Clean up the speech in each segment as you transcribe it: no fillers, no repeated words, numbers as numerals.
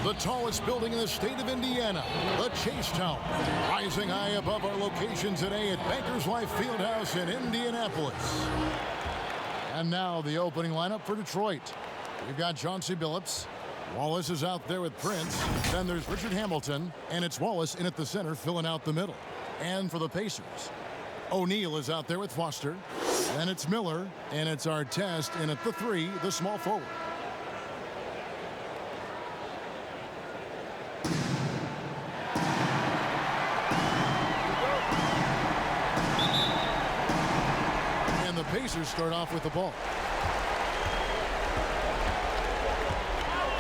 the tallest building in the state of Indiana, the Chase Tower, rising high above our location today at Bankers Life Fieldhouse in Indianapolis. And now the opening lineup for Detroit. We've got Chauncey Billups. Wallace is out there with Prince. Then there's Richard Hamilton, and it's Wallace in at the center, filling out the middle. And for the Pacers, O'Neal is out there with Foster. Then it's Miller, and it's Artest in at the 3, the small forward. And the Pacers start off with the ball.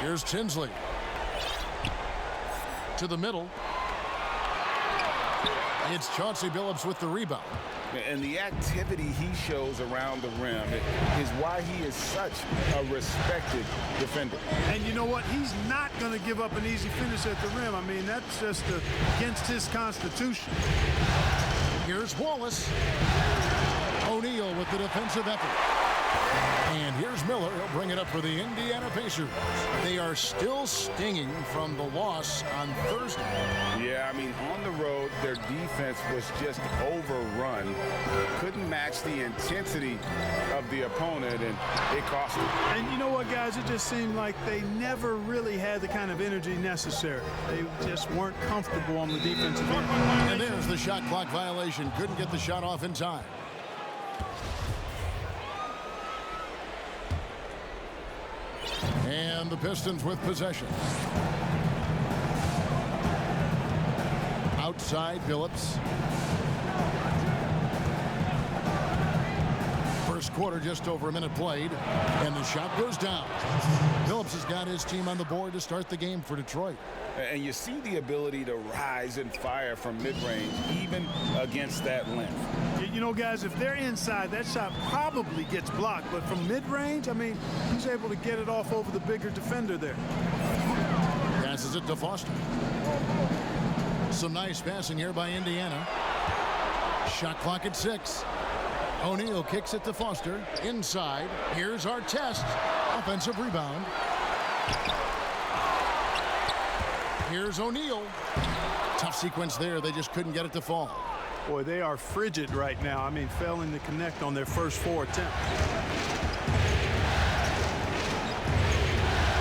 Here's Tinsley. To the middle. It's Chauncey Billups with the rebound. And the activity he shows around the rim is why he is such a respected defender. And you know what? He's not going to give up an easy finish at the rim. I mean, that's just against his constitution. Here's Wallace. O'Neal with the defensive effort. And here's Miller. He'll bring it up for the Indiana Pacers. They are still stinging from the loss on Thursday. Yeah, I mean, on the road, their defense was just overrun. Couldn't match the intensity of the opponent, and it cost them. And you know what, guys? It just seemed like they never really had the kind of energy necessary. They just weren't comfortable on the defensive end. And there's the shot clock violation. Couldn't get the shot off in time. And the Pistons with possession. Outside, Billups. First quarter, just over a minute played, and the shot goes down. Billups has got his team on the board to start the game for Detroit. And you see the ability to rise and fire from mid-range, even against that length. You know, guys, if they're inside, that shot probably gets blocked. But from mid-range, I mean, he's able to get it off over the bigger defender there. Passes it to Foster. Some nice passing here by Indiana. Shot clock at 6. O'Neal kicks it to Foster. Inside. Here's Artest. Offensive rebound. Here's O'Neal. Tough sequence there. They just couldn't get it to fall. Boy, they are frigid right now. I mean, failing to connect on their first 4 attempts.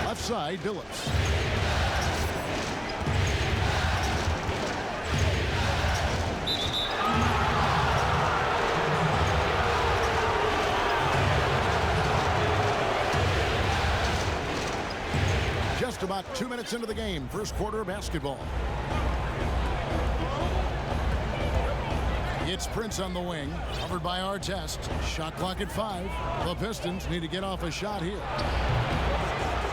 Left side, Billups. Just about 2 minutes into the game, first quarter of basketball. It's Prince on the wing, covered by Artest. Shot clock at 5. The Pistons need to get off a shot here.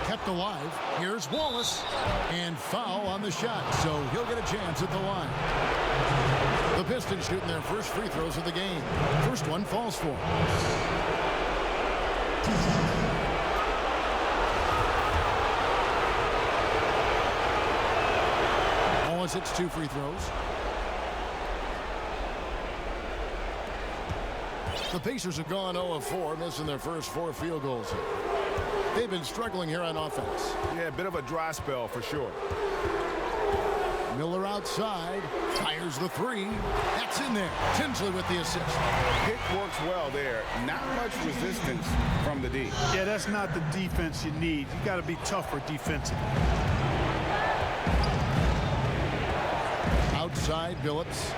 Kept alive. Here's Wallace. And foul on the shot, so he'll get a chance at the line. The Pistons shooting their first free throws of the game. First one falls for. Wallace hits 2 free throws. The Pacers have gone 0 of 4, missing their first 4 field goals. They've been struggling here on offense. Yeah, a bit of a dry spell for sure. Miller outside, fires the 3. That's in there. Tinsley with the assist. Pick works well there. Not much resistance from the D. Yeah, that's not the defense you need. You got to be tougher defensively. Outside, Billups.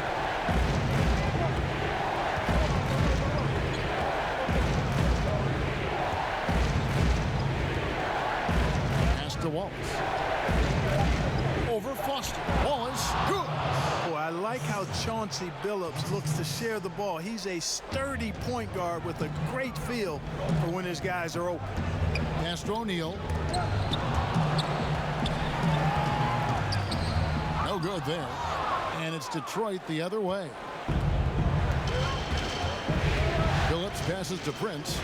To Wallace. Over Foster. Wallace, good. Boy, I like how Chauncey Billups looks to share the ball. He's a sturdy point guard with a great feel for when his guys are open. Pass to O'Neal. No good there. And it's Detroit the other way. Billups passes to Prince.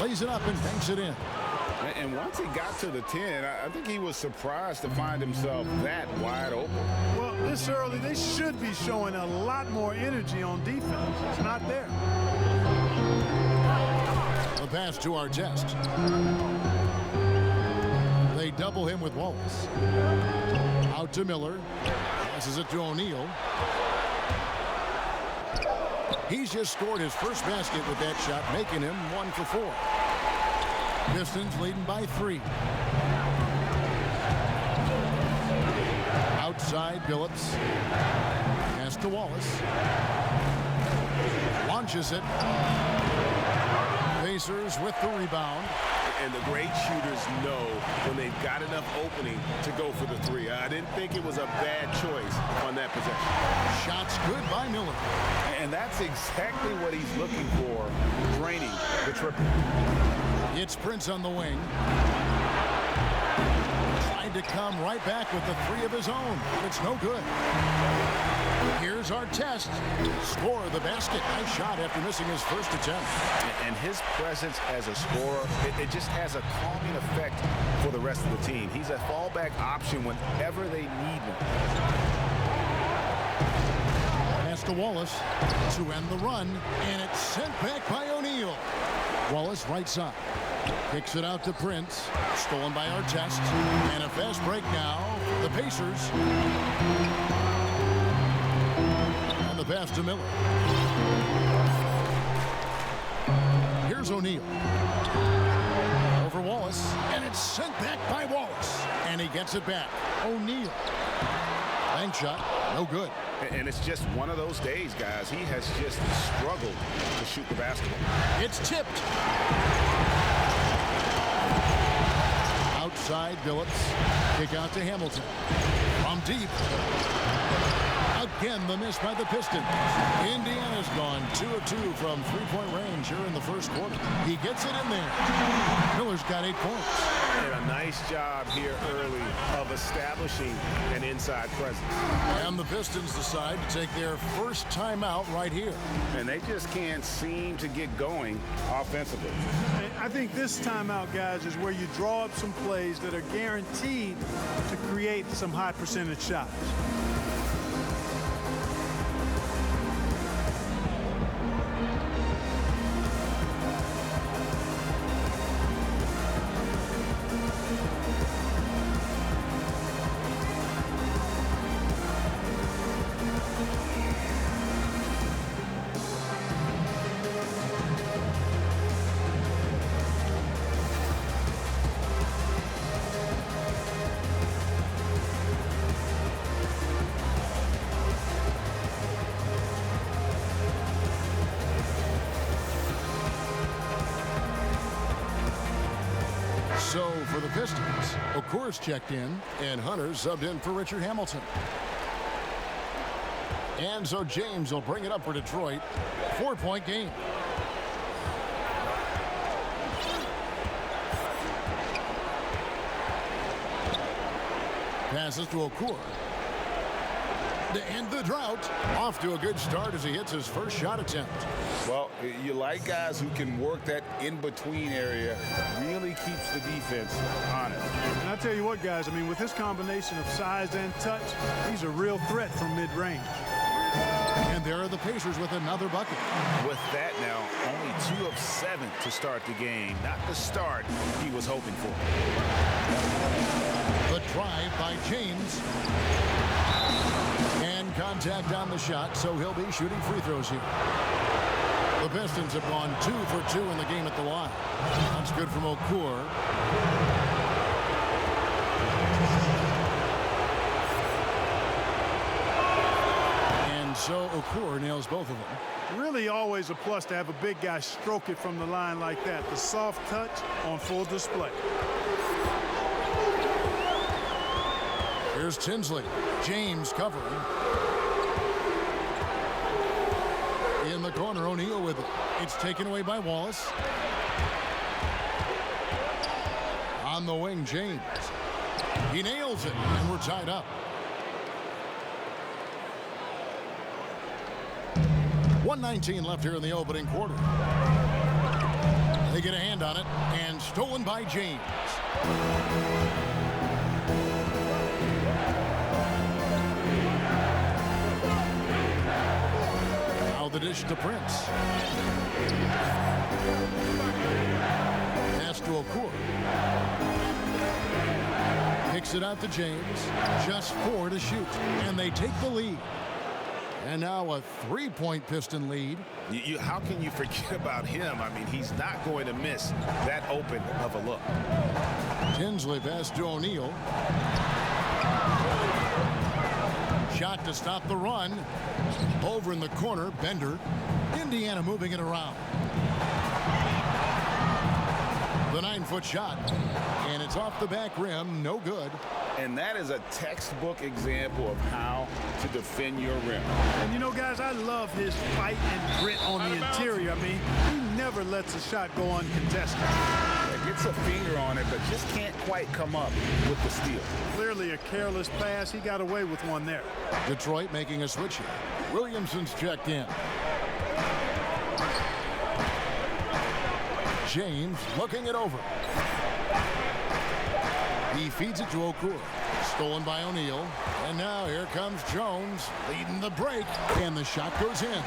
Lays it up and banks it in. And once he got to the 10, I think he was surprised to find himself that wide open. Well, this early, they should be showing a lot more energy on defense. It's not there. pass to Artest. They double him with Wallace. Out to Miller. Passes it to O'Neal. He's just scored his first basket with that shot, making him 1 for 4. Pistons leading by 3. Outside, Billups. Pass to Wallace. Launches it. Pacers with the rebound. And the great shooters know when they've got enough opening to go for the 3. I didn't think it was a bad choice on that possession. Shots good by Miller. And that's exactly what he's looking for, draining the triple. It's Prince on the wing. Tried to come right back with the 3 of his own. It's no good. Here's Artest. Score the basket. Nice shot after missing his first attempt. And his presence as a scorer, it just has a calming effect for the rest of the team. He's a fallback option whenever they need one. Pass to Wallace to end the run, and it's sent back by O'Neal. Wallace right side. Kicks it out to Prince. Stolen by Artest. And a fast break now. The Pacers. And the pass to Miller. Here's O'Neal. Over Wallace. And it's sent back by Wallace. And he gets it back. O'Neal. Bank shot. No good. And it's just one of those days, guys. He has just struggled to shoot the basketball. It's tipped. Outside, Billups. Kick out to Hamilton. From deep. Again, the miss by the Pistons. Indiana's gone 2 of 2 from three-point range here in the first quarter. He gets it in there. Miller's got 8 points. And a nice job here early of establishing an inside presence. And the Pistons decide to take their first timeout right here. And they just can't seem to get going offensively. I think this timeout, guys, is where you draw up some plays that are guaranteed to create some high percentage shots. So for the Pistons, Okur's checked in, and Hunter subbed in for Richard Hamilton. And so James will bring it up for Detroit. 4-point game. Passes to Okur. To end the drought. Off to a good start as he hits his first shot attempt. Well, you like guys who can work that in-between area, really keeps the defense honest. And I'll tell you what, guys, I mean, with this combination of size and touch, he's a real threat from mid-range. And there are the Pacers with another bucket. With that now, only 2 of 7 to start the game. Not the start he was hoping for. The drive by James. And contact on the shot, so he'll be shooting free throws here. The Pistons have gone 2 for 2 in the game at the line. That's good from Okur. And so Okur nails both of them. Really always a plus to have a big guy stroke it from the line like that. The soft touch on full display. Here's Tinsley. James covering. In the corner, O'Neal with it. It's taken away by Wallace. On the wing, James. He nails it, and we're tied up. .119 left here in the opening quarter. They get a hand on it, and stolen by James. The dish to Prince. it out to James. Just 4 to shoot, and they take the lead. And now a 3-point Piston lead. How can you forget about him? I mean, he's not going to miss that open of a look. Tinsley pass to O'Neal. Shot to stop the run. Over in the corner, Bender. Indiana moving it around. The 9-foot shot, and it's off the back rim, no good. And that is a textbook example of how to defend your rim. And you know, guys, I love his fight and grit on the interior. I mean, he never lets a shot go uncontested. Gets a finger on it, but just can't quite come up with the steal. Clearly a careless pass. He got away with one there. Detroit making a switch here. Williamson's checked in. James looking it over. He feeds it to Okur. Stolen by O'Neal. And now here comes Jones leading the break. And the shot goes in.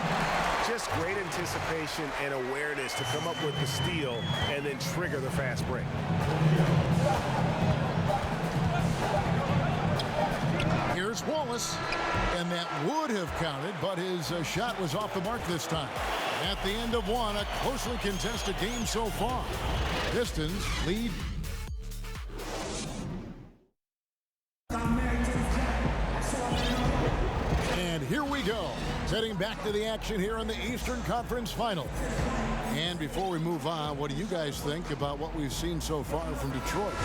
Just great anticipation and awareness to come up with the steal and then trigger the fast break. Here's Wallace. And that would have counted, but his shot was off the mark this time. At the end of one, a closely contested game so far. Pistons lead. And here we go. Heading back to the action here in the Eastern Conference Final. And before we move on, what do you guys think about what we've seen so far from Detroit?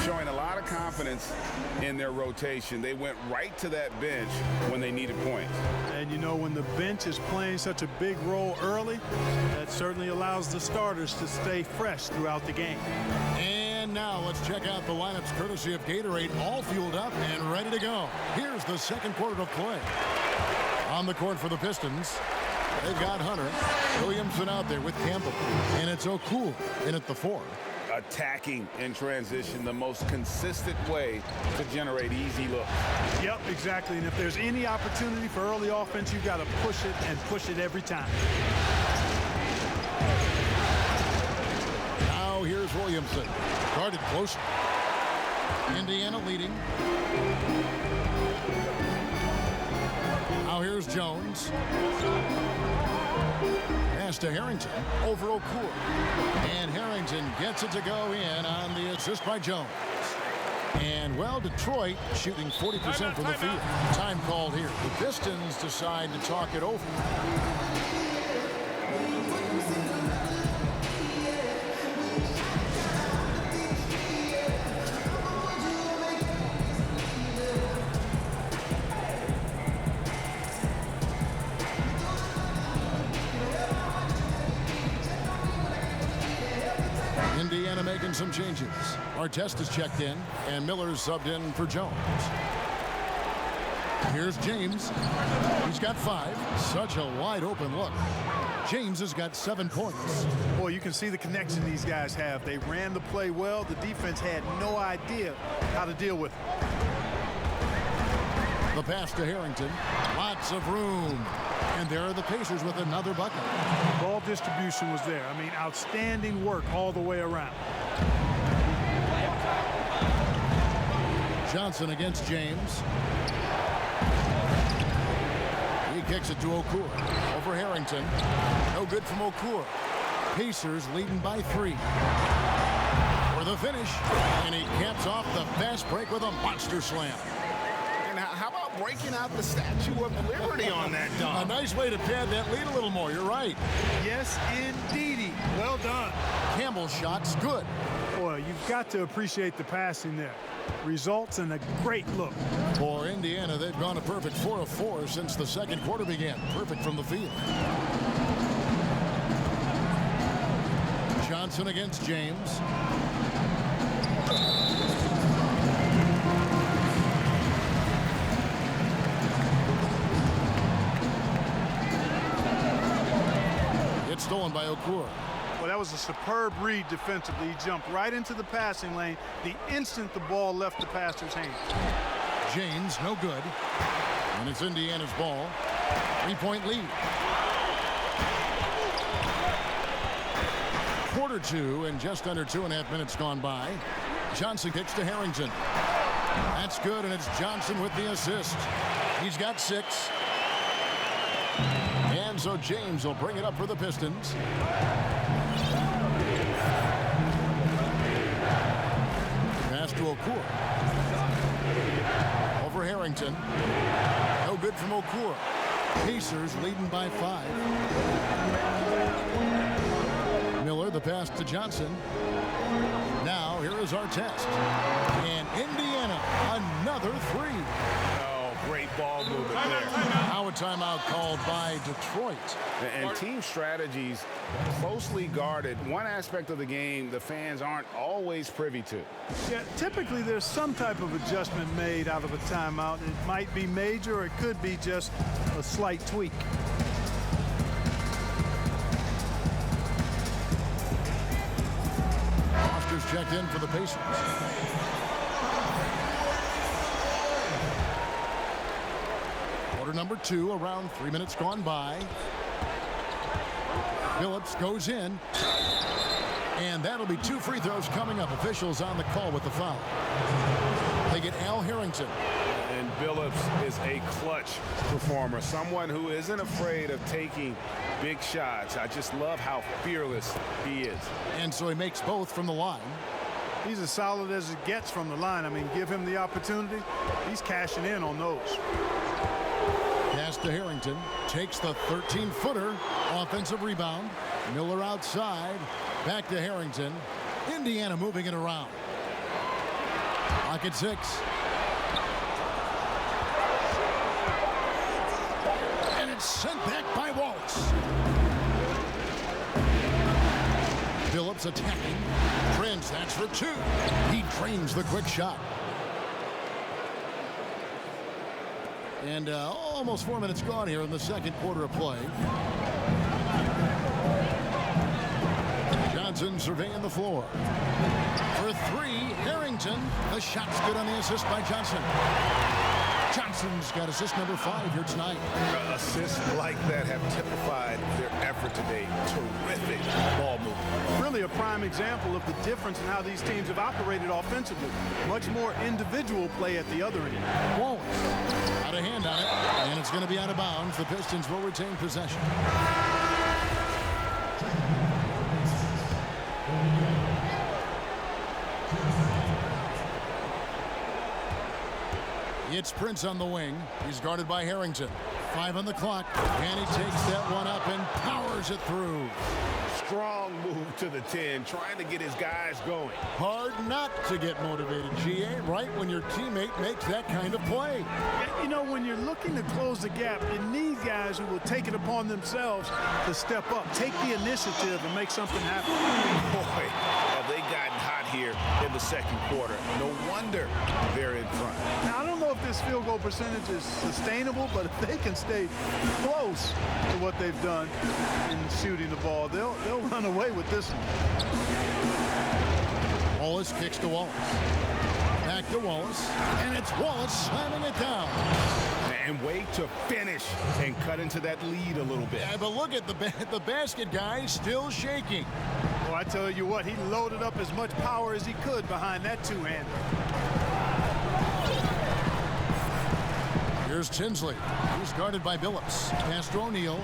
Showing a lot of confidence in their rotation. They went right to that bench when they needed points. And you know, when the bench is playing such a big role early, that certainly allows the starters to stay fresh throughout the game. And now let's check out the lineups courtesy of Gatorade, all fueled up and ready to go. Here's the second quarter of play. On the court for the Pistons, they've got Hunter. Williamson out there with Campbell. And it's O'Cool in at the 4. Attacking in transition, the most consistent way to generate easy looks. Yep, exactly. And if there's any opportunity for early offense, you've got to push it and push it every time. Now here's Williamson. Guarded close. Indiana leading. Now here's Jones. Pass to Harrington over Okur. And Harrington gets it to go in on the assist by Jones. And, well, Detroit shooting 40% from the field. Time called here. The Pistons decide to talk it over. Indiana making some changes. Artest is checked in, and Miller's subbed in for Jones. Here's James. He's got 5. Such a wide open look. James has got 7 points. Boy, you can see the connection these guys have. They ran the play well. The defense had no idea how to deal with it. The pass to Harrington. Lots of room. And there are the Pacers with another bucket. Ball distribution was there. I mean, outstanding work all the way around. Johnson against James. He kicks it to Okur. Over Harrington. No good from Okur. Pacers leading by 3. For the finish. And he caps off the fast break with a monster slam. And how about breaking out the Statue of Liberty on that dunk? A nice way to pad that lead a little more. You're right. Yes, indeedy. Well done. Campbell's shot's good. Boy, you've got to appreciate the passing there. Results in a great look. For Indiana, they've gone a perfect 4 of 4 since the second quarter began. Perfect from the field. Johnson against James. It's stolen by Okur. Well, that was a superb read defensively. He jumped right into the passing lane the instant the ball left the passer's hand. James, no good. And it's Indiana's ball. 3-point lead. Quarter 2 and just under 2.5 minutes gone by. Johnson kicks to Harrington. That's good, and it's Johnson with the assist. He's got 6. And so James will bring it up for the Pistons. Pass to Okur. Over Harrington. No good from Okur. Pacers leading by 5. Miller, the pass to Johnson. Now, here is our test. And Indiana, another 3. Great ball movement there. Now a timeout called by Detroit. And team strategies closely guarded. One aspect of the game the fans aren't always privy to. Yeah, typically there's some type of adjustment made out of a timeout. It might be major, or it could be just a slight tweak. Foster's checked in for the Pacers. Quarter number 2, around 3 minutes gone by. Phillips goes in. And that'll be 2 free throws coming up. Officials on the call with the foul. They get Al Harrington. And Phillips is a clutch performer. Someone who isn't afraid of taking big shots. I just love how fearless he is. And so he makes both from the line. He's as solid as it gets from the line. I mean, give him the opportunity. He's cashing in on those. Pass to Harrington. Takes the 13-footer. Offensive rebound. Miller outside. Back to Harrington. Indiana moving it around. Clock at 6. And it's sent back by Wallace. Phillips attacking. Prince, that's for 2. He drains the quick shot. And almost 4 minutes gone here in the second quarter of play. Johnson surveying the floor. For 3, Harrington. The shot's good on the assist by Johnson. Johnson's got assist number 5 here tonight. Assists like that have typified their effort today. Terrific ball movement. Really a prime example of the difference in how these teams have operated offensively. Much more individual play at the other end. Wallace out of hand on it, and it's going to be out of bounds. The Pistons will retain possession. It's Prince on the wing. He's guarded by Harrington. 5 on the clock, and he takes that one up and powers it through. Strong move to the 10, trying to get his guys going. Hard not to get motivated, GA, right when your teammate makes that kind of play. You know, when you're looking to close the gap, you need guys who will take it upon themselves to step up, take the initiative, and make something happen. Boy, have they gotten hot here in the second quarter. No wonder they're in front. Now, I don't know if this field goal percentage is sustainable, but if they can stay close to what they've done in shooting the ball, they'll run away with this one. Wallace kicks to Wallace. Back to Wallace, and it's Wallace slamming it down. And wait to finish and cut into that lead a little bit. Yeah, but look at the basket guy still shaking. Well, I tell you what, he loaded up as much power as he could behind that two-hander. Here's Tinsley. He's guarded by Billups. Pass to O'Neal.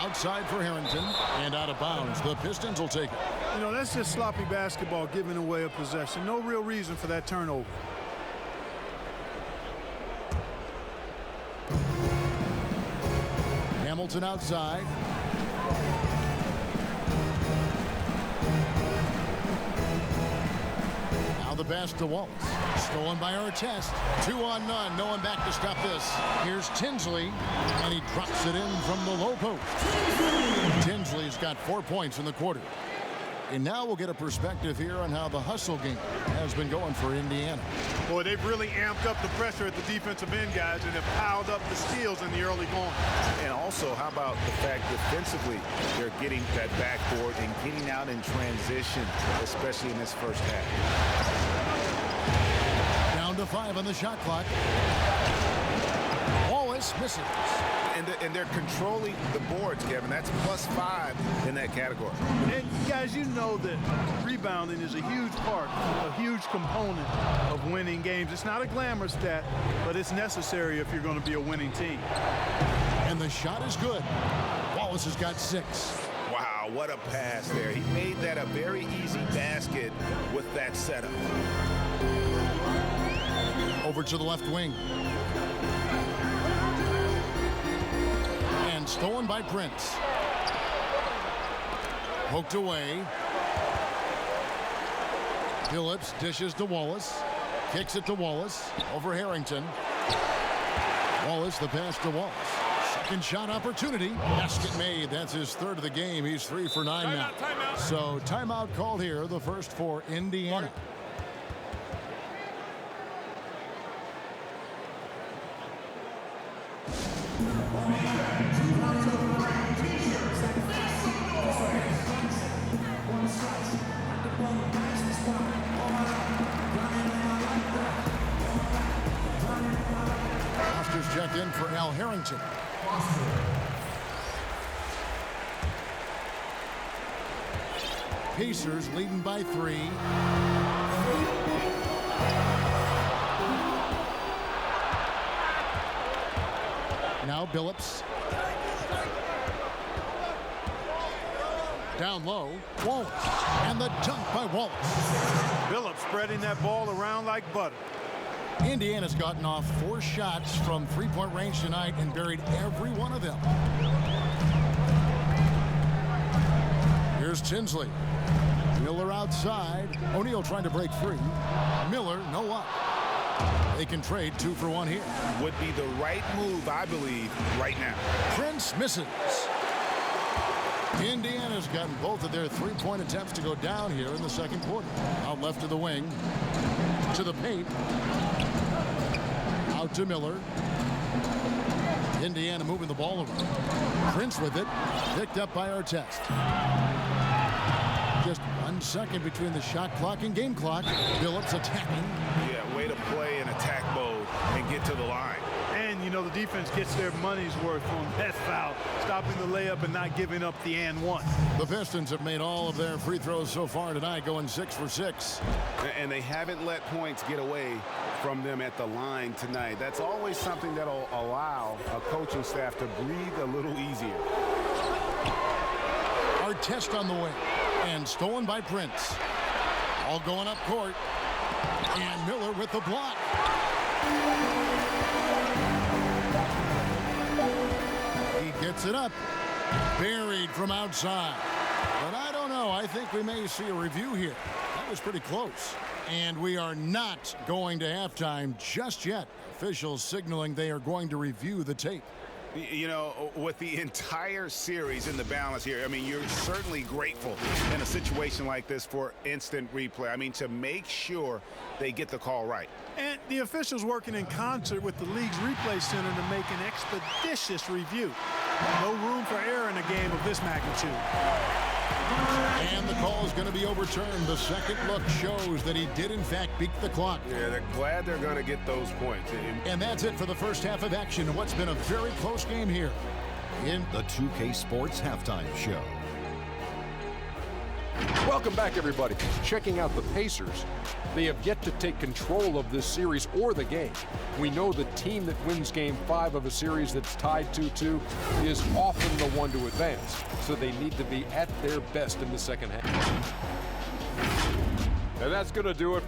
Outside for Harrington, and out of bounds. The Pistons will take it. You know, that's just sloppy basketball, giving away a possession. No real reason for that turnover. Hamilton outside. Now the pass to Wallace. Stolen by Artest. 2 on none. No one back to stop this. Here's Tinsley, and he drops it in from the low post. Tinsley's got 4 points in the quarter. And now we'll get a perspective here on how the hustle game has been going for Indiana. Boy, they've really amped up the pressure at the defensive end, guys, and have piled up the steals in the early going. And also, how about the fact defensively they're getting that backboard and getting out in transition, especially in this first half. Down to 5 on the shot clock. Wallace misses. And they're controlling the boards, Kevin. That's +5 in that category. And guys, you know that rebounding is a huge part, a huge component of winning games. It's not a glamour stat, but it's necessary if you're going to be a winning team. And the shot is good. Wallace has got 6. Wow, what a pass there. He made that a very easy basket with that setup. Over to the left wing. And stolen by Prince. Poked away. Phillips dishes to Wallace. Kicks it to Wallace. Over Harrington. Wallace, the pass to Wallace. Second shot opportunity. Basket made. That's his 3rd of the game. He's 3 for 9 now. Timeout. So timeout called here. The first for Indiana. Foster's checked in for Al Harrington. Pacers leading by 3. Now Billups. Down low, Wallace. And the dunk by Wallace. Billups spreading that ball around like butter. Indiana's gotten off 4 shots from 3-point range tonight and buried every one of them. Here's Tinsley. Miller outside. O'Neal trying to break free. Miller, no up. They can trade 2 for 1 here. Would be the right move, I believe, right now. Prince misses. Indiana's gotten both of their 3-point attempts to go down here in the second quarter. Out left to the wing. To the paint. Out to Miller. Indiana moving the ball around. Prince with it. Picked up by Artest. Just 1 second between the shot clock and game clock. Billups attacking. Yeah, way to play in attack mode and get to the line. And, you know, the defense gets their money's worth on that foul, stopping the layup and not giving up the and one. The Pistons have made all of their free throws so far tonight, going 6 for 6. And they haven't let points get away from them at the line tonight. That's always something that'll allow a coaching staff to breathe a little easier. Artest on the wing. And stolen by Prince. All going up court. And Miller with the block. He gets it up. Buried from outside. But I don't know. I think we may see a review here. That was pretty close. And we are not going to halftime just yet. Officials signaling they are going to review the tape. You know, with the entire series in the balance here, I mean, you're certainly grateful in a situation like this for instant replay. I mean, to make sure they get the call right. And the officials working in concert with the league's replay center to make an expeditious review. No room for error in a game of this magnitude. And the call is going to be overturned. The second look shows that he did, in fact, beat the clock. Yeah, they're glad they're going to get those points. And that's it for the first half of action in what's been a very close game here in the 2K Sports Halftime Show. Welcome back, everybody. Checking out the Pacers. They have yet to take control of this series or the game. We know the team that wins Game 5 of a series that's tied 2-2 is often the one to advance, so they need to be at their best in the second half. And that's going to do it.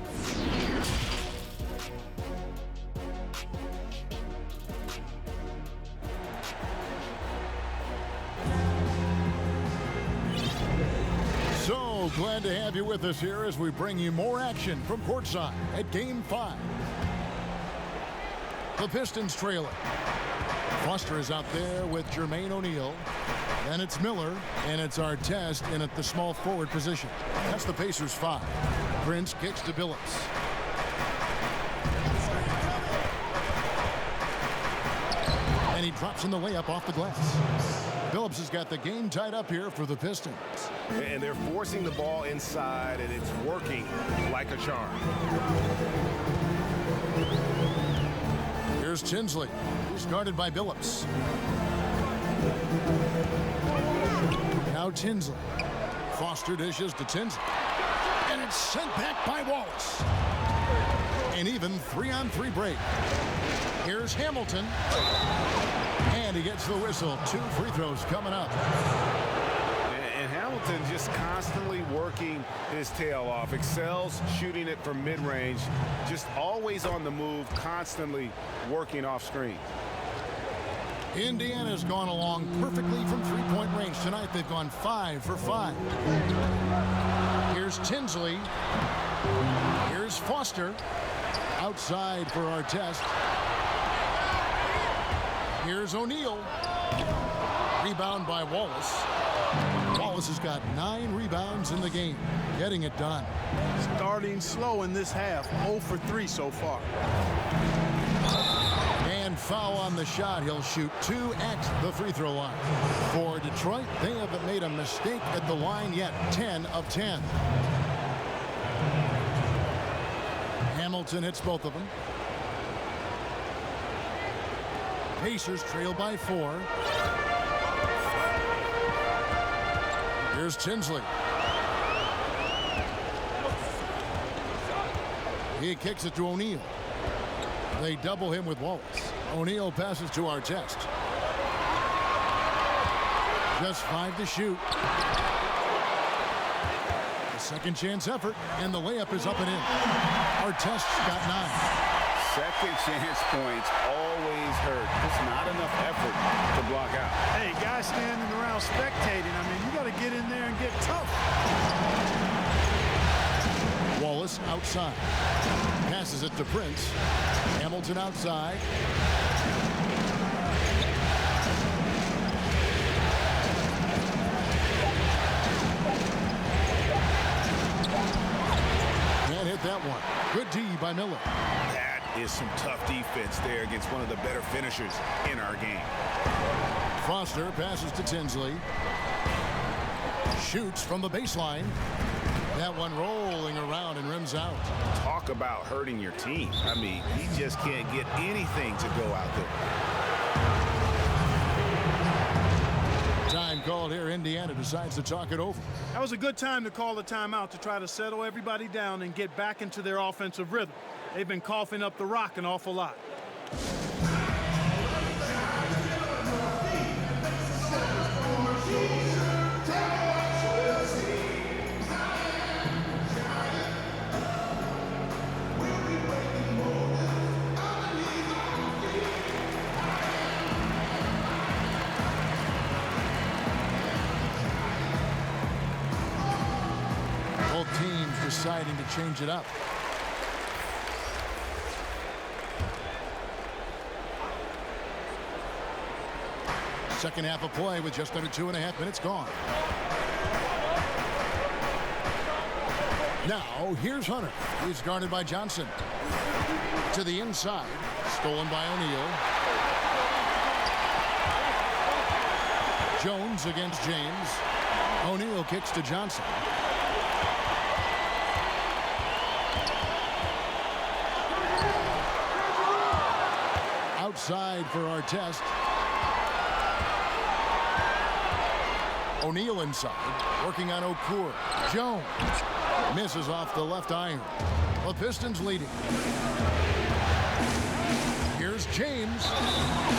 So glad to have you with us here as we bring you more action from courtside at Game 5. The Pistons trail it. Foster is out there with Jermaine O'Neal. Then it's Miller, and it's Artest in at the small forward position. That's the Pacers 5. Prince kicks to Billups. And he drops in the layup off the glass. Billups has got the game tied up here for the Pistons. And they're forcing the ball inside, and it's working like a charm. Here's Tinsley. He's guarded by Billups. Now Tinsley. Foster dishes to Tinsley. And it's sent back by Wallace. An even 3-on-3 break. Here's Hamilton. And he gets the whistle. 2 free throws coming up. And Hamilton just constantly working his tail off. Excels shooting it from mid-range. Just always on the move, constantly working off screen. Indiana's gone along perfectly from three-point range. Tonight they've gone 5 for 5. Here's Tinsley. Here's Foster. Outside for Artest. Here's O'Neal. Rebound by Wallace. Wallace has got 9 rebounds in the game. Getting it done. Starting slow in this half. 0 for 3 so far. And foul on the shot. He'll shoot 2 at the free throw line. For Detroit, they haven't made a mistake at the line yet. 10 of 10. Hamilton hits both of them. Pacers trail by 4. Here's Tinsley. He kicks it to O'Neal. They double him with Wallace. O'Neal passes to Artest. Just 5 to shoot. A second chance effort, and the layup is up and in. Artest's got 9. Second chance points always hurt. Just not enough effort to block out. Hey, guys standing around spectating. I mean, you got to get in there and get tough. Wallace outside. Passes it to Prince. Hamilton outside. Can't hit that one. Good D by Miller. That is some tough defense there against one of the better finishers in our game. Foster passes to Tinsley. Shoots from the baseline. That one rolling around and rims out. Talk about hurting your team. I mean, he just can't get anything to go out there. Time called here. Indiana decides to talk it over. That was a good time to call a timeout to try to settle everybody down and get back into their offensive rhythm. They've been coughing up the rock an awful lot. Both teams deciding to change it up. Second half of play with just under 2.5 minutes gone. Now, here's Hunter. He's guarded by Johnson. To the inside. Stolen by O'Neal. Jones against James. O'Neal kicks to Johnson. Outside for Artest. O'Neal inside, working on Okur. Jones misses off the left iron. The Pistons leading. Here's James,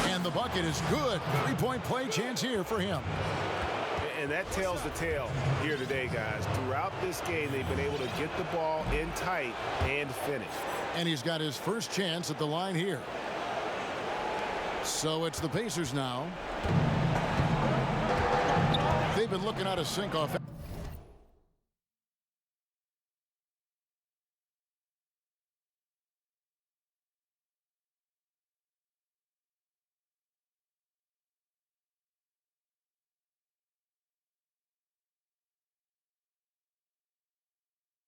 and the bucket is good. 3-point play chance here for him. And that tells the tale here today, guys. Throughout this game, they've been able to get the ball in tight and finish. And he's got his first chance at the line here. So it's the Pacers now. They've been looking out of sync off.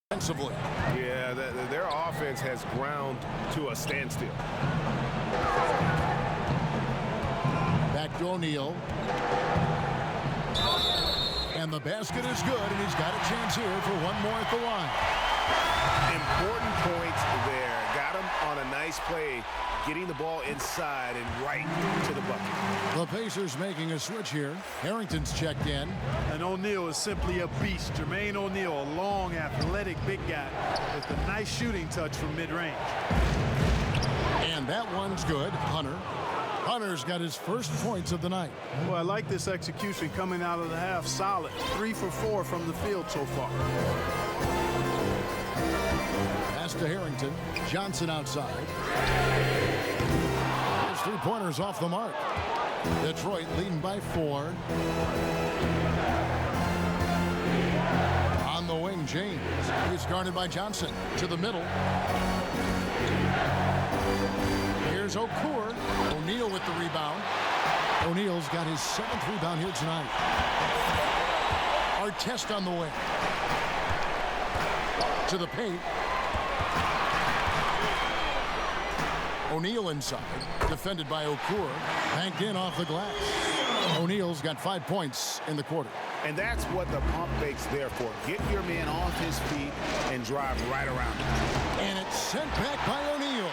Offensively. Yeah, their offense has ground to a standstill. Back to O'Neal. And the basket is good, and he's got a chance here for one more at the line. Important points there. Got him on a nice play, getting the ball inside and right to the bucket. The Pacers making a switch here. Harrington's checked in. And O'Neal is simply a beast. Jermaine O'Neal, a long, athletic, big guy with a nice shooting touch from mid-range. And that one's good. Hunter's got his first points of the night. Well, I like this execution coming out of the half. Solid. 3 for 4 from the field so far. Pass to Harrington. Johnson outside. His three-pointers off the mark. Detroit leading by 4. On the wing, James. He's guarded by Johnson. To the middle. Here's Okur. O'Neal with the rebound. O'Neal's got his 7th rebound here tonight. Artest on the wing. To the paint. O'Neal inside. Defended by Okur. Banked in off the glass. O'Neal's got 5 points in the quarter. And that's what the pump fake's there for. Get your man off his feet and drive right around him. And it's sent back by O'Neal.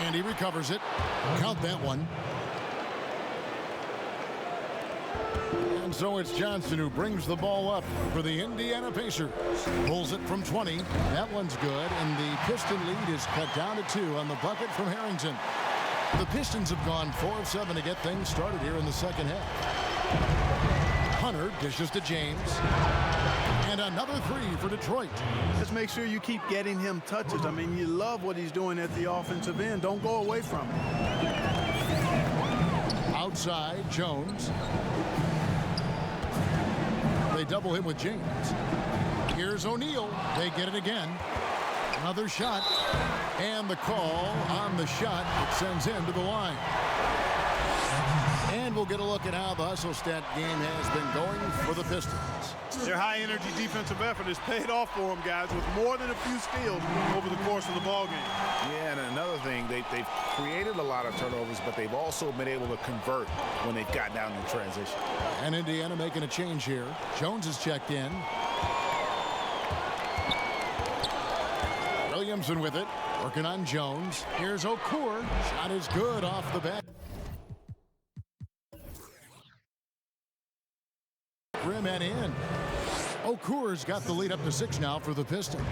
And he recovers it. Count that one. And so it's Johnson who brings the ball up for the Indiana Pacers. Pulls it from 20. That one's good. And the Piston lead is cut down to 2 on the bucket from Harrington. The Pistons have gone 4 of 7 to get things started here in the second half. Hunter dishes to James. And another 3 for Detroit. Just make sure you keep getting him touches. I mean, you love what he's doing at the offensive end. Don't go away from him. Outside, Jones. They double him with James. Here's O'Neal. They get it again. Another shot. And the call on the shot. It sends him to the line. And we'll get a look at how the hustle stat game has been going for the Pistons. Their high-energy defensive effort has paid off for them, guys, with more than a few steals over the course of the ballgame. Yeah, and another thing, they've created a lot of turnovers, but they've also been able to convert when they've got down in transition. And Indiana making a change here. Jones is checked in. Williamson with it. Working on Jones. Here's Okur. Shot is good off the back. Rim and in. Okur's got the lead up to 6 now for the Pistons.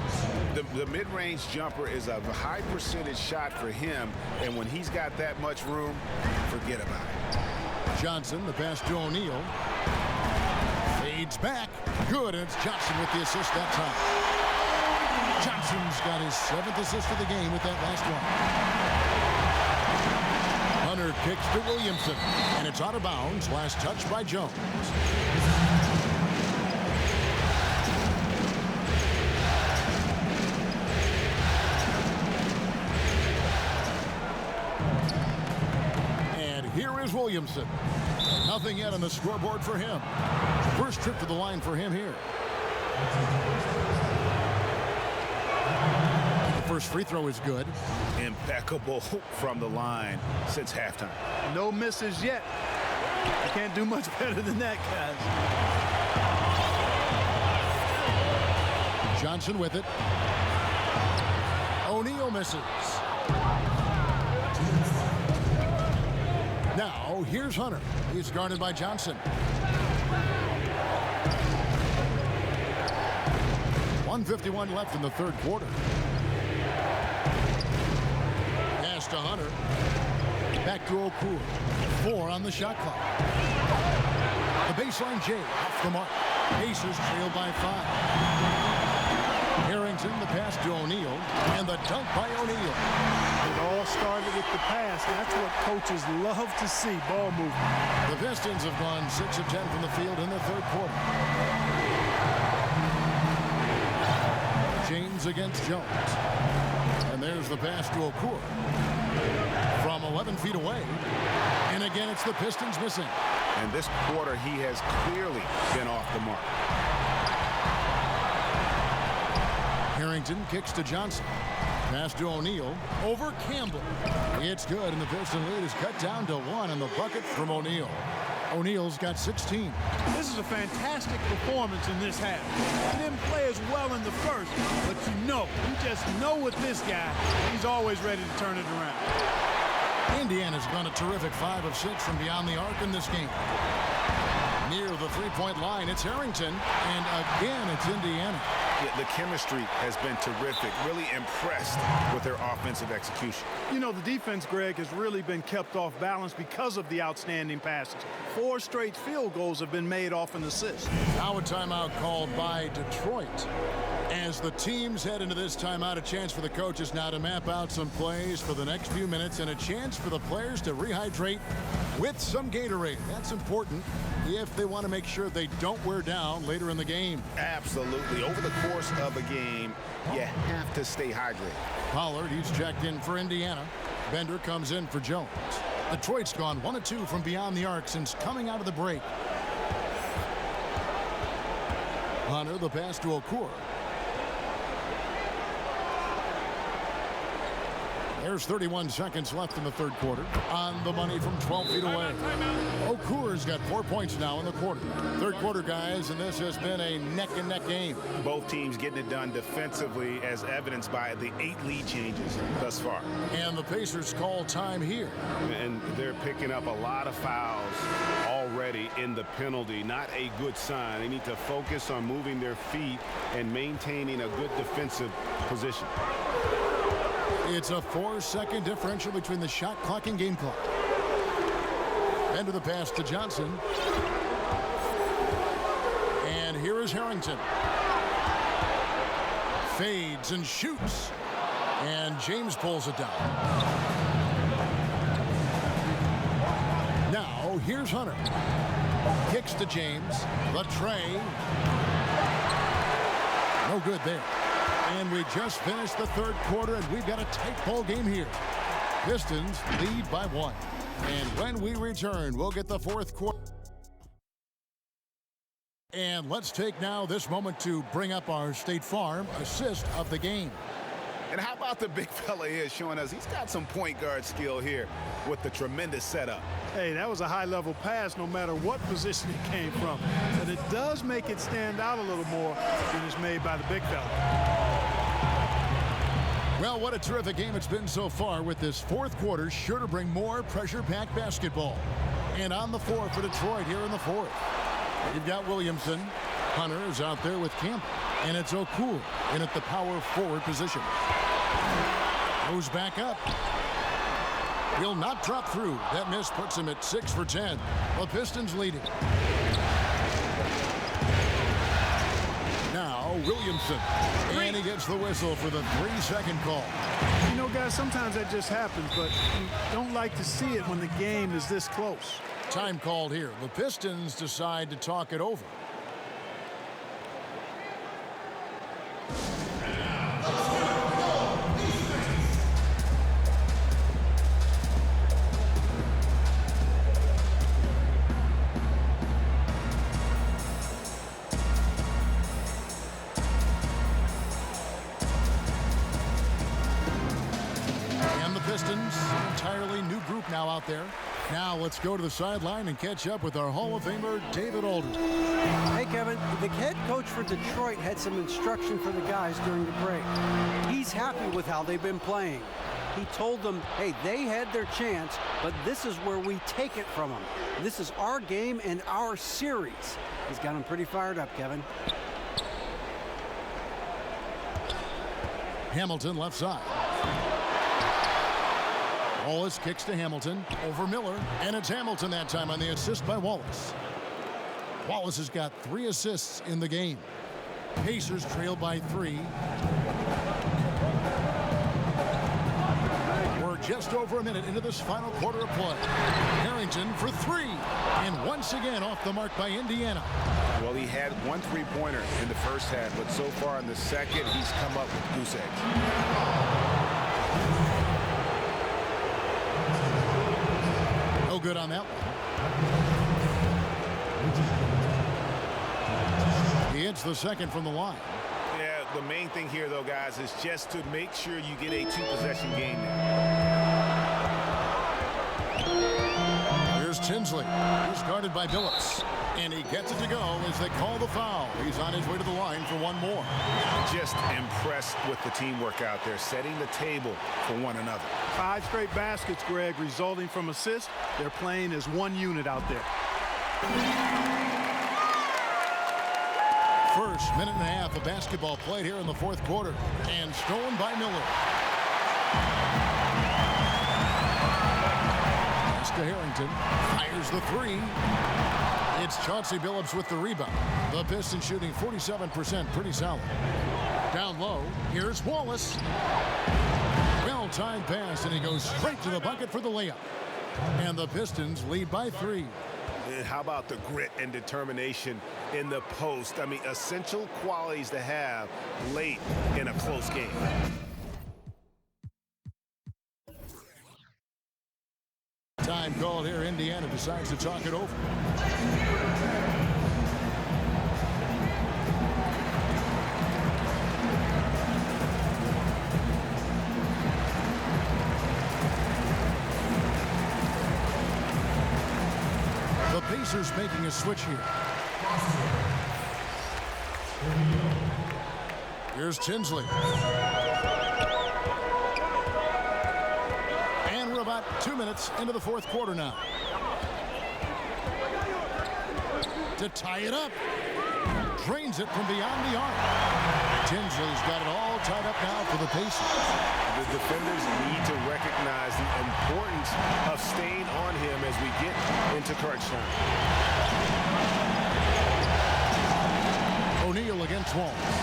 The mid-range jumper is a high percentage shot for him, and when he's got that much room, forget about it. Johnson, the pass to O'Neal. Fades back. Good, and it's Johnson with the assist that time. Johnson's got his 7th assist of the game with that last one. Hunter kicks to Williamson, and it's out of bounds. Last touch by Jones. Here is Williamson. Nothing yet on the scoreboard for him. First trip to the line for him here. The first free throw is good. Impeccable from the line since halftime. No misses yet. You can't do much better than that, guys. Johnson with it. O'Neal misses. Now, here's Hunter. He's guarded by Johnson. 1:51 left in the third quarter. Pass to Hunter. Back to Okur. 4 on the shot clock. The baseline J off the mark. Pacers trail by 5. Harrington, the pass to O'Neal, and the dunk by O'Neal. It all started with the pass. That's what coaches love to see, ball movement. The Pistons have gone 6 of 10 from the field in the third quarter. James against Jones. And there's the pass to Okur. From 11 feet away. And again, it's the Pistons missing. And this quarter, he has clearly been off the mark. Harrington kicks to Johnson. Pass to O'Neal. Over Campbell. It's good, and the Piston lead is cut down to 1 on the bucket from O'Neal. O'Neal's got 16. This is a fantastic performance in this half. He didn't play as well in the first, but you just know with this guy, he's always ready to turn it around. Indiana's gone a terrific 5 of 6 from beyond the arc in this game. Near the three-point line, it's Harrington, and again, it's Indiana. Yeah, the chemistry has been terrific. Really impressed with their offensive execution. You know, the defense, Greg, has really been kept off balance because of the outstanding passes. 4 straight field goals have been made off an assist. Now a timeout called by Detroit. As the teams head into this timeout, a chance for the coaches now to map out some plays for the next few minutes and a chance for the players to rehydrate with some Gatorade. That's important if they want to make sure they don't wear down later in the game. Absolutely. Over the course of a game, you have to stay hydrated. Pollard, he's checked in for Indiana. Bender comes in for Jones. Detroit's gone 1 of 2 from beyond the arc since coming out of the break. Hunter, the pass to Okur. There's 31 seconds left in the third quarter. On the money from 12 feet away. Okur's got 4 points now in the quarter. Third quarter, guys, and this has been a neck-and-neck game. Both teams getting it done defensively, as evidenced by the 8 lead changes thus far. And the Pacers call time here. And they're picking up a lot of fouls already in the penalty. Not a good sign. They need to focus on moving their feet and maintaining a good defensive position. It's a 4-second differential between the shot clock and game clock. End of the pass to Johnson. And here is Harrington. Fades and shoots. And James pulls it down. Now, here's Hunter. Kicks to James. The tray. No good there. And we just finished the third quarter, and we've got a tight ball game here. Pistons lead by 1. And when we return, we'll get the fourth quarter. And let's take now this moment to bring up our State Farm assist of the game. And how about the big fella here showing us he's got some point guard skill here with the tremendous setup. Hey, that was a high-level pass no matter what position it came from. But it does make it stand out a little more than it's made by the big fella. Well, what a terrific game it's been so far, with this fourth quarter sure to bring more pressure-packed basketball. And on the floor for Detroit here in the fourth. You've got Williamson. Hunter is out there with Campbell. And it's Okur in at the power forward position. Goes back up. Will not drop through. That miss puts him at 6 for 10. The Pistons leading. Now Williamson. And he gets the whistle for the 3-second call. You know, guys, sometimes that just happens, but you don't like to see it when the game is this close. Time called here. The Pistons decide to talk it over. Pistons, an entirely new group now out there. Now let's go to the sideline and catch up with our Hall of Famer, David Aldridge. Hey, Kevin, the head coach for Detroit had some instruction for the guys during the break. He's happy with how they've been playing. He told them, hey, they had their chance, but this is where we take it from them. This is our game and our series. He's got them pretty fired up, Kevin. Hamilton left side. Wallace kicks to Hamilton over Miller, and it's Hamilton that time on the assist by Wallace. Wallace has got 3 assists in the game. Pacers trail by 3. We're just over a minute into this final quarter of play. Harrington for 3, and once again off the mark by Indiana. Well, he had 1 3-pointer in the first half, but so far in the second, he's come up with goose eggs. No good on that one. He hits the second from the line. Yeah, the main thing here, though, guys, is just to make sure you get a 2-possession game now. Here's Tinsley. He's guarded by Billups. And he gets it to go as they call the foul. He's on his way to the line for one more. Just impressed with the teamwork out there, setting the table for one another. 5 straight baskets, Greg, resulting from assists. They're playing as one unit out there. First minute and a half of basketball played here in the fourth quarter. And stolen by Miller. Pass to Harrington. Fires the three. It's Chauncey Billups with the rebound. The Pistons shooting 47%, pretty solid. Down low, here's Wallace. Well-timed pass, and he goes straight to the bucket for the layup. And the Pistons lead by 3. And how about the grit and determination in the post? I mean, essential qualities to have late in a close game. Time called here. Indiana decides to talk it over. The Pacers making a switch here. Here's Tinsley. And we're about 2 minutes into the fourth quarter now. To tie it up. Drains it from beyond the arc. Tinsley's got it all tied up now for the Pacers. The defenders need to recognize the importance of staying on him as we get into crunch time. O'Neal against Wallace.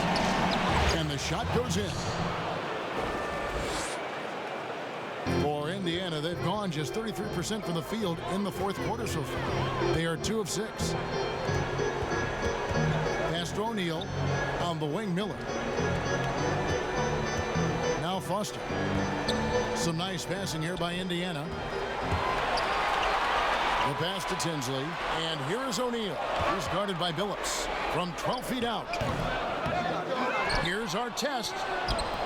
And the shot goes in. For Indiana, they've gone just 33% from the field in the fourth quarter so far. They are 2 of 6. Pass to O'Neal. On the wing, Miller. Now Foster. Some nice passing here by Indiana. The pass to Tinsley. And here is O'Neal. He's guarded by Billups from 12 feet out. Here's Artest.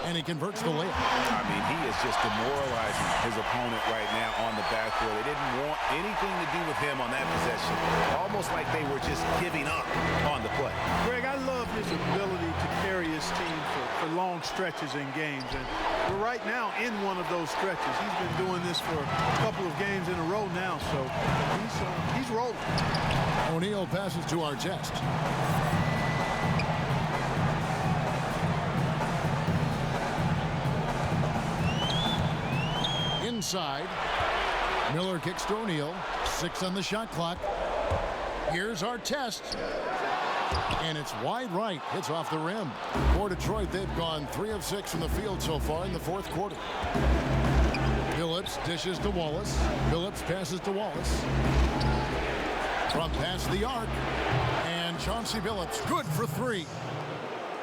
And he converts the layup. I mean, he is just demoralizing his opponent right now on the backboard. They didn't want anything to do with him on that possession. Almost like they were just giving up on the play. Greg, I love his ability to carry his team for long stretches in games. And we're right now in one of those stretches. He's been doing this for a couple of games in a row now, so he's rolling. O'Neal passes to Artest. Inside. Miller kicks to O'Neal. 6 on the shot clock. Here's Artest. And it's wide right. Hits off the rim. For Detroit, they've gone 3 of 6 from the field so far in the fourth quarter. Billups dishes to Wallace. Billups passes to Wallace. From past the arc. And Chauncey Billups good for 3.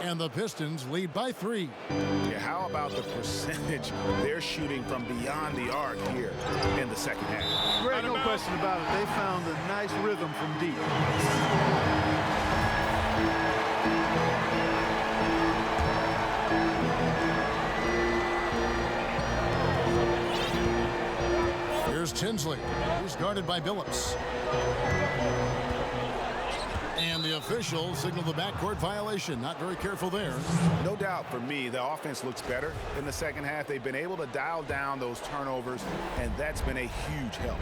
And the Pistons lead by 3. Yeah, how about the percentage they're shooting from beyond the arc here in the second half? Greg, no question about it. They found a nice rhythm from deep. Here's Tinsley. He's guarded by Billups. And the official signaled the backcourt violation. Not very careful there. No doubt for me, the offense looks better in the second half. They've been able to dial down those turnovers, and that's been a huge help.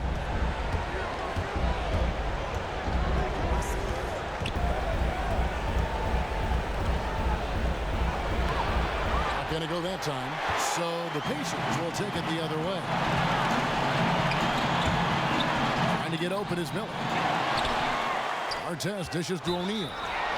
Not going to go that time. So the Pacers will take it the other way. Trying to get open is Miller. Artest dishes to O'Neal.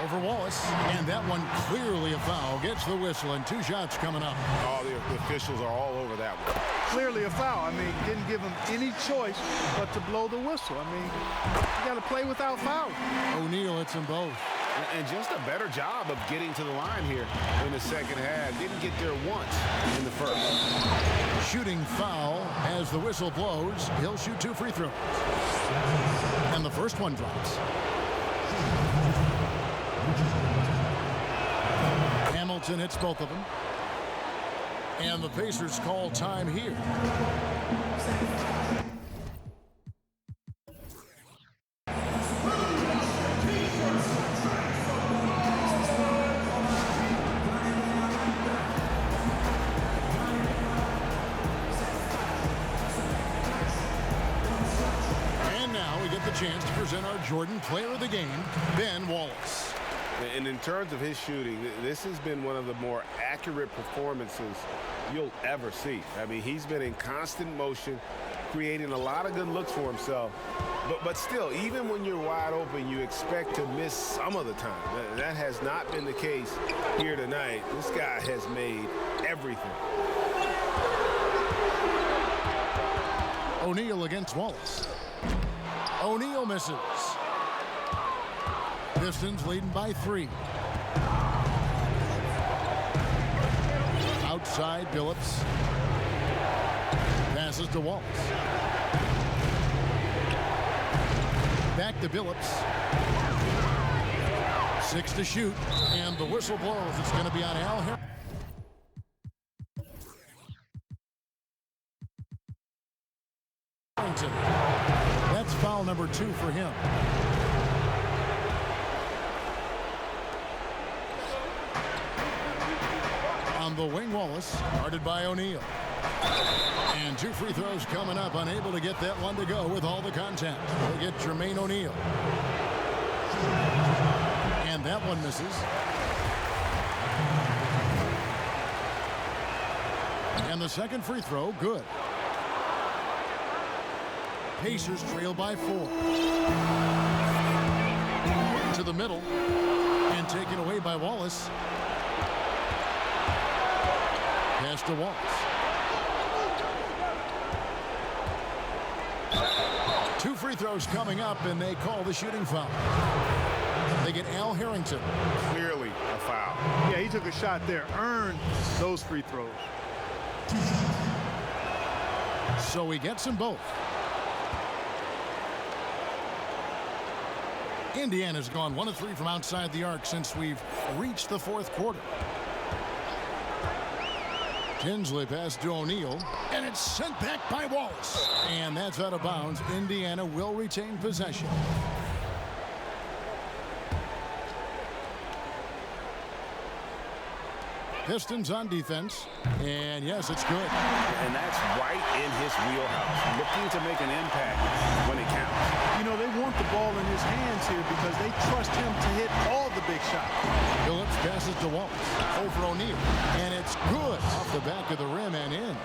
Over Wallace. And that one clearly a foul. Gets the whistle, and 2 shots coming up. Oh, the officials are all over that one. Clearly a foul. I mean, didn't give him any choice but to blow the whistle. I mean, you got to play without fouls. O'Neal hits them both. And just a better job of getting to the line here in the second half. Didn't get there once in the first. Shooting foul as the whistle blows. He'll shoot 2 free throws. And the first one drops. Hamilton hits both of them. And the Pacers call time here. chance to present our Jordan Player of the Game, Ben Wallace. And in terms of his shooting, this has been one of the more accurate performances you'll ever see. I mean, he's been in constant motion, creating a lot of good looks for himself. But still, even when you're wide open, you expect to miss some of the time. That has not been the case here tonight. This guy has made everything. O'Neal against Wallace. O'Neal misses. Pistons leading by 3. Outside, Billups. Passes to Wallace. Back to Billups. 6 to shoot. And the whistle blows. It's going to be on Al Harrington. That's foul number 2 for him. On the wing, Wallace, guarded by O'Neal. And 2 free throws coming up, unable to get that one to go with all the contact. We'll get Jermaine O'Neal. And that one misses. And the second free throw, good. Pacers trail by 4. To the middle, and taken away by Wallace. Pass to Wallace. 2 free throws coming up, and they call the shooting foul. They get Al Harrington. Clearly a foul. Yeah, he took a shot there, earned those free throws. So he gets them both. Indiana's gone 1 of 3 from outside the arc since we've reached the 4th quarter. Tinsley pass to O'Neal, and it's sent back by Wallace. And that's out of bounds. Indiana will retain possession. Pistons on defense, and yes, it's good. And that's right in his wheelhouse, looking to make an impact when it counts. You know, they want the ball in his hands here because they trust him to hit all the big shots. Billups passes to Wallace over O'Neal, and it's good off the back of the rim and in.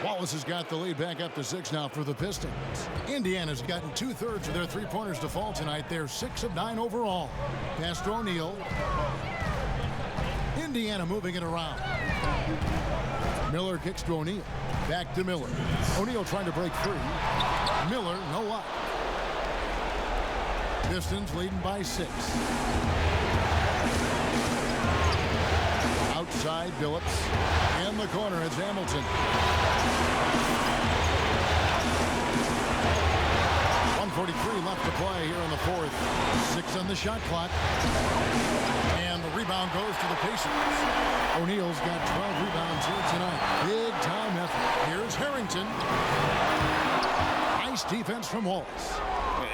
Wallace has got the lead back up to 6 now for the Pistons. Indiana's gotten 2/3 of their three-pointers to fall tonight. They're 6 of 9 overall. Pass to O'Neal. Indiana moving it around. Miller kicks to O'Neal. Back to Miller. O'Neal trying to break free. Miller, no luck. Pistons leading by 6. Outside, Billups. In the corner, it's Hamilton. 1:43 left to play here in the 4th. 6 on the shot clock. And the rebound goes to the Pacers. O'Neal's got 12 rebounds here tonight. Big time effort. Here's Harrington. Nice defense from Wallace.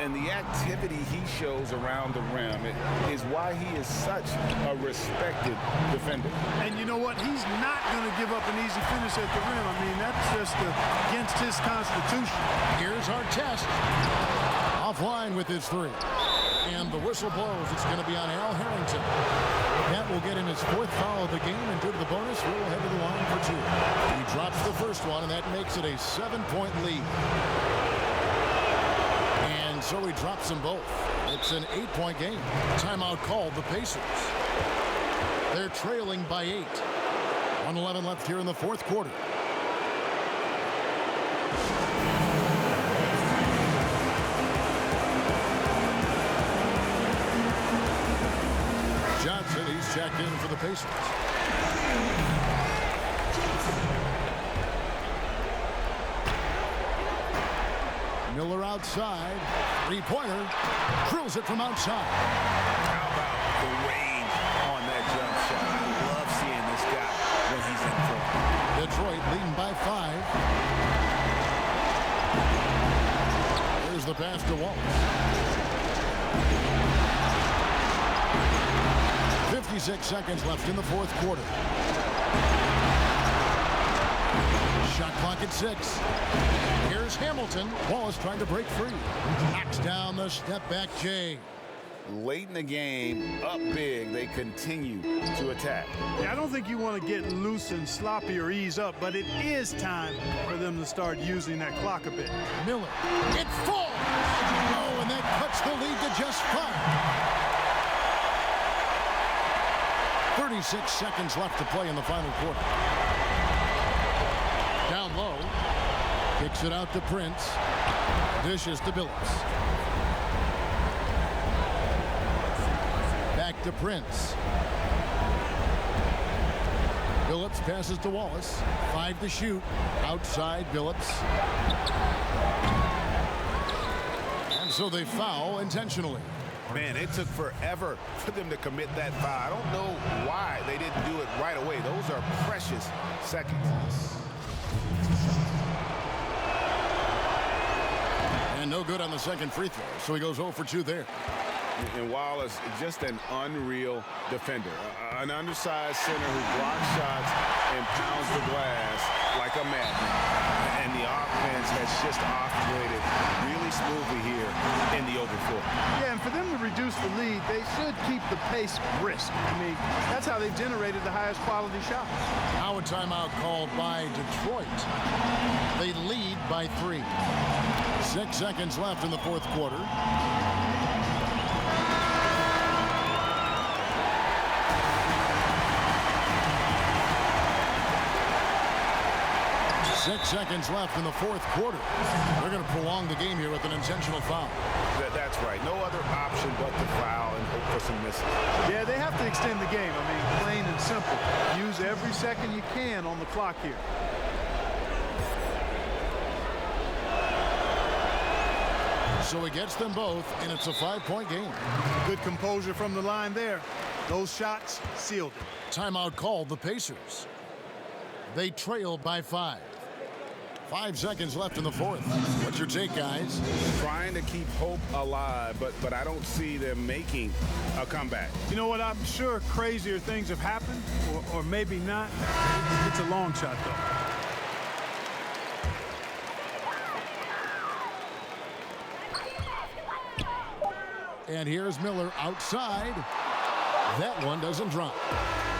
And the activity he shows around the rim is why he is such a respected defender. And you know what? He's not going to give up an easy finish at the rim. I mean, that's just against his constitution. Here's our test. Offline with his 3. And the whistle blows. It's going to be on Al Harrington. That will get in his 4th foul of the game, and due to the bonus, we'll head to the line for 2. He drops the first one, and that makes it a 7-point lead. And so he drops them both. It's an 8-point game. Timeout called the Pacers. They're trailing by 8. 1:11 left here in the 4th quarter. Johnson, he's checked in for the Pacers. Miller outside. 3-pointer. Drills it from outside. How about the range on that jump shot? I love seeing this guy when he's in form. Detroit leading by 5. Here's the pass to Wallace. 56 seconds left in the 4th quarter. Shot clock at 6. Here's Hamilton. Wallace trying to break free. Knocks down the step back Jay. Late in the game, up big, they continue to attack. Yeah, I don't think you want to get loose and sloppy or ease up, but it is time for them to start using that clock a bit. Miller. It falls. Oh, and that cuts the lead to just 5. 36 seconds left to play in the final quarter. Down low. Kicks it out to Prince. Dishes to Billups. Back to Prince. Billups passes to Wallace. 5 to shoot. Outside Billups. And so they foul intentionally. Man, it took forever for them to commit that foul. I don't know why they didn't do it right away. Those are precious seconds. And no good on the second free throw, so he goes 0 for 2 there. And Wallace, just an unreal defender. An undersized center who blocks shots and pounds the glass like a madman. And the offense has just operated really smoothly here in the open floor. Yeah, and for them to reduce the lead, they should keep the pace brisk. I mean, that's how they've generated the highest quality shots. Now a timeout called by Detroit. They lead by 3. 6 seconds left in the fourth quarter. 6 seconds left in the fourth quarter. They're going to prolong the game here with an intentional foul. That's right. No other option but to foul and hope for some misses. Yeah, they have to extend the game. I mean, plain and simple. Use every second you can on the clock here. So he gets them both, and it's a 5-point game. Good composure from the line there. Those shots sealed it. Timeout called the Pacers. They trail by 5. 5 seconds left in the fourth. What's your take, guys? Trying to keep hope alive, but I don't see them making a comeback. You know what? I'm sure crazier things have happened, or maybe not. It's a long shot, though. And here's Miller outside. That one doesn't drop.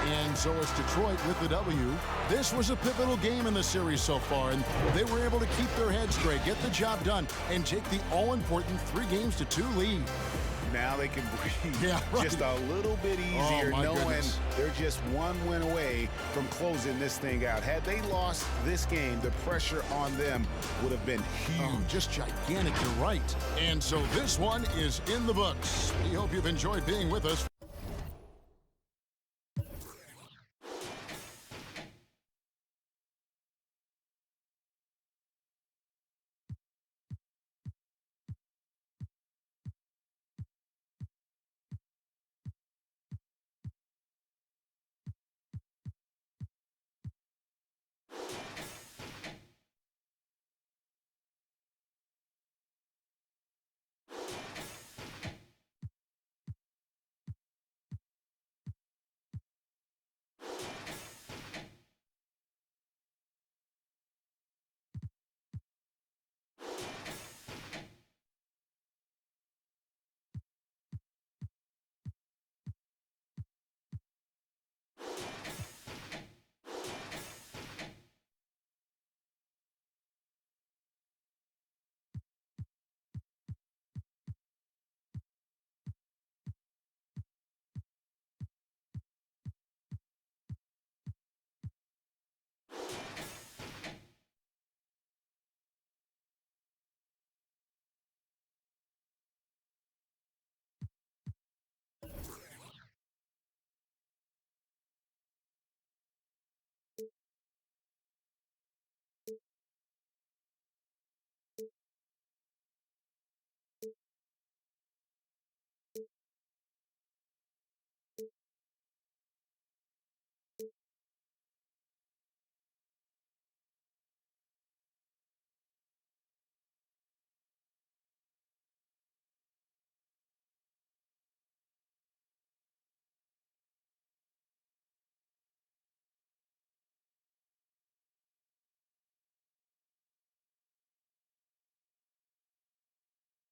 And so it's Detroit with the W. This was a pivotal game in the series so far, and they were able to keep their heads straight, get the job done, and take the all-important 3-2 lead. Now they can breathe Yeah, right. just a little bit easier, knowing goodness. they're just one win away from closing this thing out. Had they lost this game, the pressure on them would have been huge. Oh, just gigantic, you're right. And so this one is in the books. We hope you've enjoyed being with us.